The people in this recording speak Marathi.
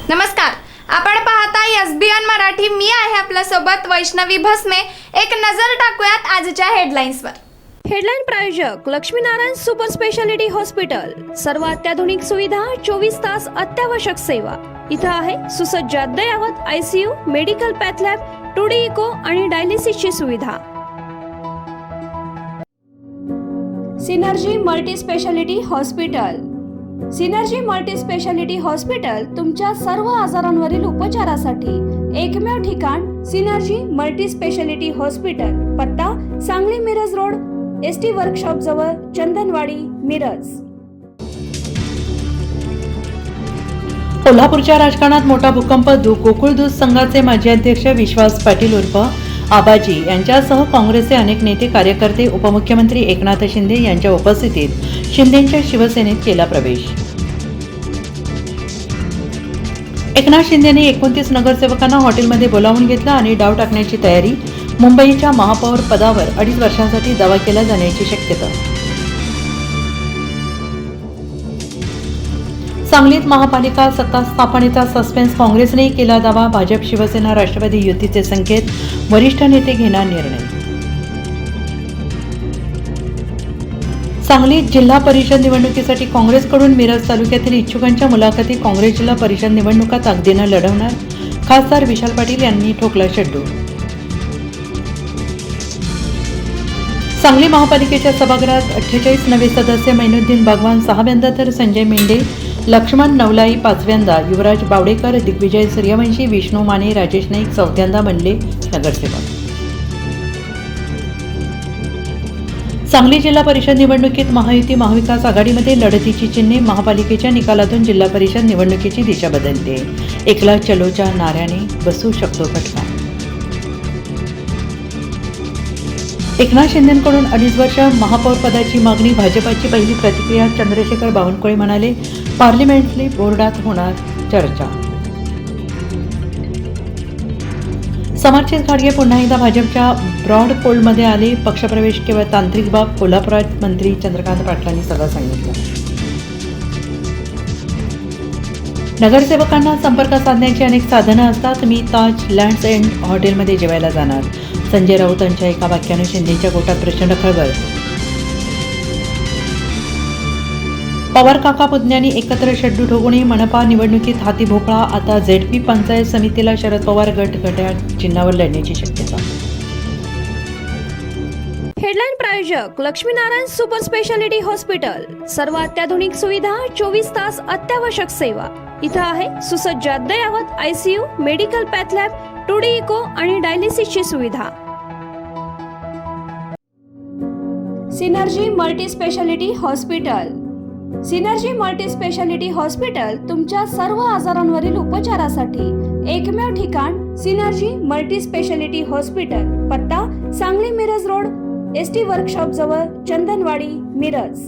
नमस्कार, आपण पाहताय एसबीएन मराठी. मी आहे आपल्या सोबत वैष्णवी भस्मे. एक नजर टाकूयात आजच्या हेडलाईन्सवर. हेडलाईन प्रायोजक लक्ष्मीनारायण सुपर स्पेशालिटी हॉस्पिटल. सर्व अत्याधुनिक सुविधा, 24 तास अत्यावश्यक सेवा. इथं आहे सुसज्ज अद्ययावत ICU, medical path lab, 2D echo आणि डायलिसिसची सुविधा. Synergy multi speciality hospital. Synergy multi speciality hospital तुमच्या सर्व आजारांवरील उपचारासाठी एकमेव ठिकाण. Synergy multi speciality hospital. पत्ता Sangli Miraj road, ST workshop जवळ, चंदनवाडी, मिरज. कोल्हापूरच्या राजकारणात मोठा भूकंप. गोकुळ दूध संघाचे माजी अध्यक्ष विश्वास पाटील उर्फ आबाजी यांच्यासह काँग्रेसचे अनेक नेते, कार्यकर्ते उपमुख्यमंत्री एकनाथ शिंदे यांच्या उपस्थितीत शिंदेंच्या शिवसेनेत केला प्रवेश. एकनाथ शिंदेने 29 नगरसेवकांना हॉटेलमध्ये बोलावून घेतलं आणि डाव टाकण्याची तयारी. मुंबईच्या महापौर पदावर 2.5 वर्षांसाठी दावा केला जाण्याची शक्यता. सांगलीत महापालिका सत्ता स्थापनेचा सस्पेन्स. काँग्रेसने केला दावा. भाजप, शिवसेना, राष्ट्रवादी युतीचे संकेत. वरिष्ठ नेते घेणार निर्णय. सांगलीत जिल्हा परिषद निवडणुकीसाठी काँग्रेसकडून मिरज तालुक्यातील इच्छुकांच्या मुलाखती. काँग्रेस जिल्हा परिषद निवडणुका ताकदीनं लढवणार. खासदार विशाल पाटील यांनी ठोकला शड्डू. सांगली महापालिकेच्या सभागृहात 48 नवे सदस्य. मैनुद्दीन बागवान 6व्यांदा तर संजय मेंढे, लक्ष्मण नवलाई 5व्यांदा, युवराज बावडेकर, दिग्विजय सूर्यवंशी, विष्णू माने, राजेश नाईक 4थ्यांदा बनले नगरसेवक. सांगली जिल्हा परिषद निवडणुकीत महायुती महाविकास आघाडीमध्ये लढतीची चिन्हे. महापालिकेच्या निकालातून जिल्हा परिषद निवडणुकीची दिशा बदलते. एकला चलोच्या नाऱ्याने बसू शकतो फटका. एकनाथ शिंदेंकडून 2.5 वर्ष महापौर पदाची मागणी. भाजपाची पहिली प्रतिक्रिया. चंद्रशेखर बावनकुळे म्हणाले, पार्लिमेंटरी बोर्डात होणार चर्चा. समरजित घाटगे पुन्हा एकदा भाजपच्या ब्रॉड फोल्डमध्ये आले. पक्षप्रवेश केवळ तांत्रिक बाब. कोल्हापुरात मंत्री चंद्रकांत पाटलांनी सगळं सांगितलं. नगरसेवकांना संपर्क साधण्याची अनेक साधनं असतात. मी ताज लँड्स एंड हॉटेलमध्ये जेवायला जाणार. संजय राऊतांच्या एका वाक्यानं शिंदेच्या गोटात प्रचंड खळबळ. पवार काका पुतण्यांनी एकत्र शड्डू ठोकणे. मनपा निवडणुकीत हाती भोपळा. आता झेडपी पंचायत समितीला शरद पवार गट घड्याळ चिन्हावर लढण्याची शक्यता. हेडलाईन प्रायोजक लक्ष्मीनारायण सुपर स्पेशालिटी हॉस्पिटल. सर्व अत्याधुनिक सुविधा, 24 तास अत्यावश्यक सेवा. इथं आहे सुसज्ज अद्ययावत ICU, medical path lab, 2D echo आणि डायलिसिसची सुविधा. Synergy multi speciality hospital. Synergy multi speciality hospital तुमच्या सर्व आजारांवरील उपचारासाठी एकमेव ठिकाण. Synergy multi speciality hospital. पत्ता Sangli Miraj road, ST workshop जवळ, चंदनवाडी, मिरज.